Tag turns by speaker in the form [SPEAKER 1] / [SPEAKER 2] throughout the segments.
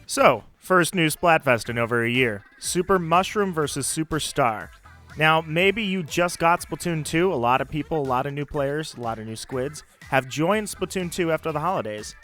[SPEAKER 1] So, first new Splatfest in over a year. Super Mushroom versus Super Star. Now, maybe you just got Splatoon 2. A lot of people, a lot of new players, a lot of new squids have joined Splatoon 2 after the holidays.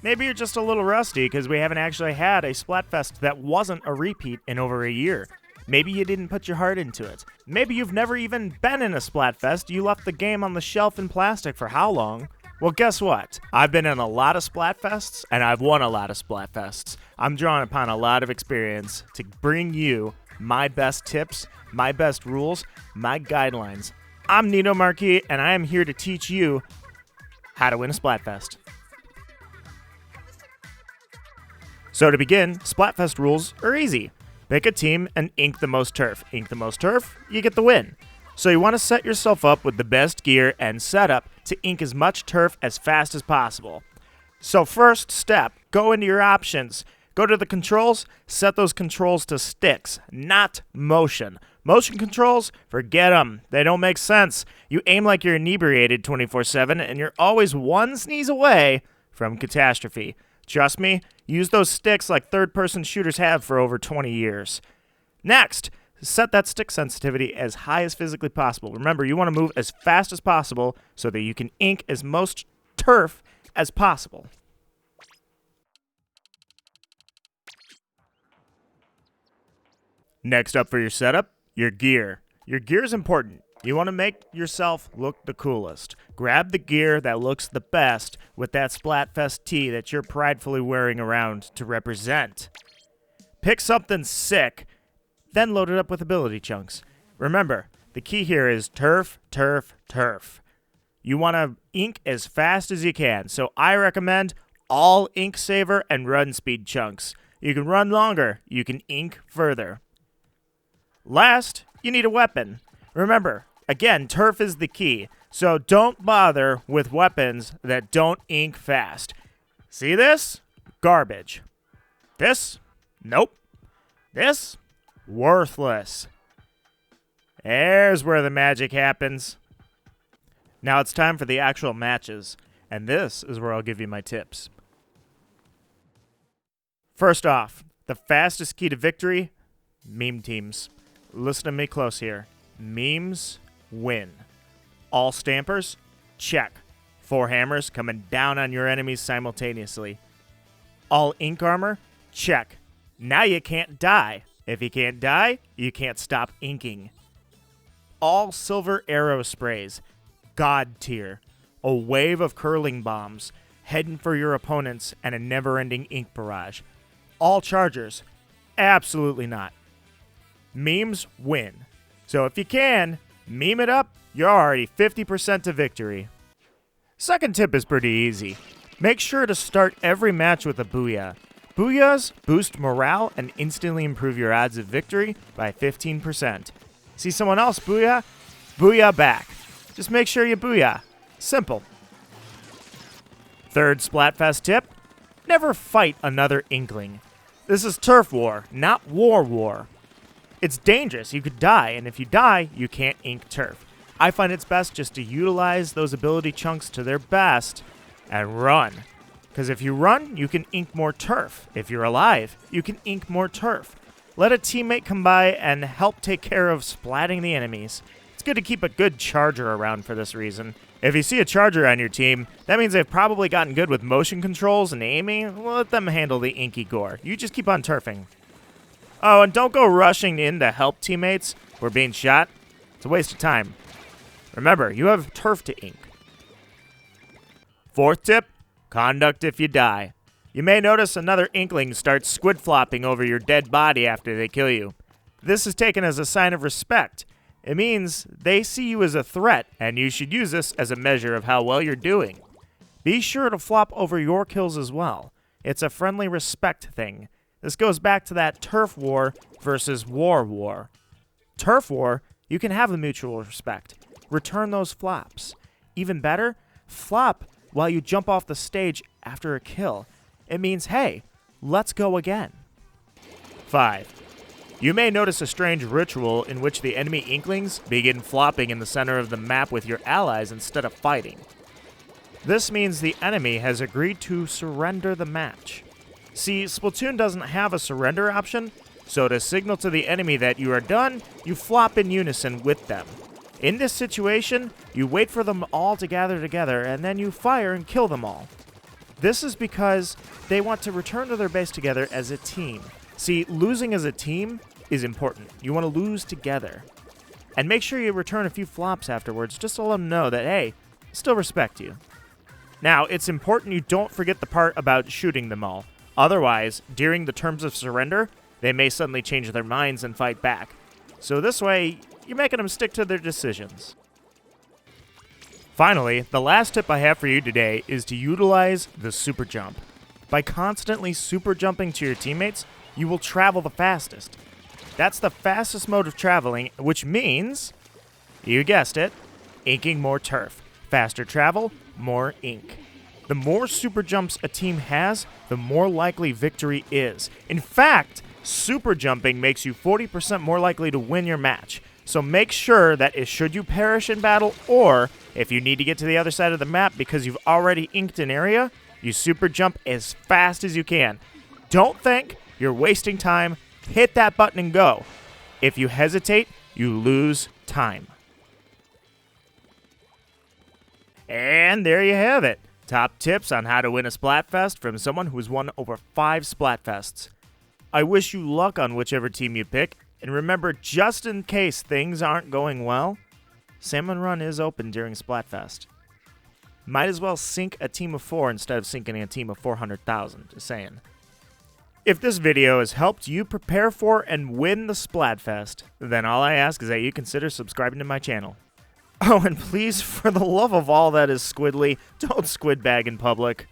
[SPEAKER 1] Maybe you're just a little rusty because we haven't actually had a Splatfest that wasn't a repeat in over a year. Maybe you didn't put your heart into it. Maybe you've never even been in a Splatfest. You left the game on the shelf in plastic for how long? Well, guess what? I've been in a lot of Splatfests, and I've won a lot of Splatfests. I'm drawing upon a lot of experience to bring you my best tips, my best rules, my guidelines. I'm Nino Marquis, and I am here to teach you how to win a Splatfest. So to begin, Splatfest rules are easy. Pick a team and ink the most turf. Ink the most turf, you get the win. So you want to set yourself up with the best gear and setup to ink as much turf as fast as possible. So first step, go into your options. Go to the controls, set those controls to sticks, not motion. Motion controls, forget them. They don't make sense. You aim like you're inebriated 24/7 and you're always one sneeze away from catastrophe. Trust me, use those sticks like third-person shooters have for over 20 years. Next, set that stick sensitivity as high as physically possible. Remember, you want to move as fast as possible so that you can ink as most turf as possible. Next up for your setup, your gear. Your gear is important. You want to make yourself look the coolest. Grab the gear that looks the best with that Splatfest tee that you're pridefully wearing around to represent. Pick something sick, then load it up with ability chunks. Remember, the key here is turf, turf, turf. You want to ink as fast as you can, so I recommend all ink saver and run speed chunks. You can run longer, you can ink further. Last, you need a weapon. Remember, again, turf is the key, so don't bother with weapons that don't ink fast. See this? Garbage. This? Nope. This? Worthless. There's where the magic happens. Now it's time for the actual matches, and this is where I'll give you my tips. First off, the fastest key to victory, meme teams. Listen to me close here. Memes win. All stampers? Check. 4 hammers coming down on your enemies simultaneously. All ink armor? Check. Now you can't die. If you can't die, you can't stop inking. All silver arrow sprays. God tier. A wave of curling bombs, heading for your opponents, and a never-ending ink barrage. All chargers? Absolutely not. Memes win. So if you can, meme it up, you're already 50% to victory. Second tip is pretty easy. Make sure to start every match with a Booyah. Booyahs boost morale and instantly improve your odds of victory by 15%. See someone else Booyah? Booyah back. Just make sure you Booyah. Simple. Third Splatfest tip, never fight another Inkling. This is turf war, not war. It's dangerous. You could die, and if you die, you can't ink turf. I find it's best just to utilize those ability chunks to their best and run. Because if you run, you can ink more turf. If you're alive, you can ink more turf. Let a teammate come by and help take care of splatting the enemies. It's good to keep a good charger around for this reason. If you see a charger on your team, that means they've probably gotten good with motion controls and aiming. Let them handle the inky gore. You just keep on turfing. Oh, and don't go rushing in to help teammates who are being shot. It's a waste of time. Remember, you have turf to ink. Fourth tip, conduct if you die. You may notice another Inkling starts squid flopping over your dead body after they kill you. This is taken as a sign of respect. It means they see you as a threat, and you should use this as a measure of how well you're doing. Be sure to flop over your kills as well. It's a friendly respect thing. This goes back to that turf war versus war. Turf war, you can have a mutual respect. Return those flops. Even better, flop while you jump off the stage after a kill. It means, hey, let's go again. 5. You may notice a strange ritual in which the enemy Inklings begin flopping in the center of the map with your allies instead of fighting. This means the enemy has agreed to surrender the match. See, Splatoon doesn't have a surrender option, so to signal to the enemy that you are done, you flop in unison with them. In this situation, you wait for them all to gather together, and then you fire and kill them all. This is because they want to return to their base together as a team. See, losing as a team is important. You want to lose together. And make sure you return a few flops afterwards just to let them know that, hey, I still respect you. Now, it's important you don't forget the part about shooting them all. Otherwise, during the terms of surrender, they may suddenly change their minds and fight back. So this way, you're making them stick to their decisions. Finally, the last tip I have for you today is to utilize the Superjump. By constantly super jumping to your teammates, you will travel the fastest. That's the fastest mode of traveling, which means, you guessed it, inking more turf. Faster travel, more ink. The more super jumps a team has, the more likely victory is. In fact, super jumping makes you 40% more likely to win your match. So make sure that should you perish in battle, or if you need to get to the other side of the map because you've already inked an area, you super jump as fast as you can. Don't think you're wasting time. Hit that button and go. If you hesitate, you lose time. And there you have it. Top tips on how to win a Splatfest from someone who's won over 5 Splatfests. I wish you luck on whichever team you pick, and remember, just in case things aren't going well, Salmon Run is open during Splatfest. Might as well sink a team of 4 instead of sinking a team of 400,000, just saying. If this video has helped you prepare for and win the Splatfest, then all I ask is that you consider subscribing to my channel. Oh, and please, for the love of all that is squiddly, don't squid bag in public.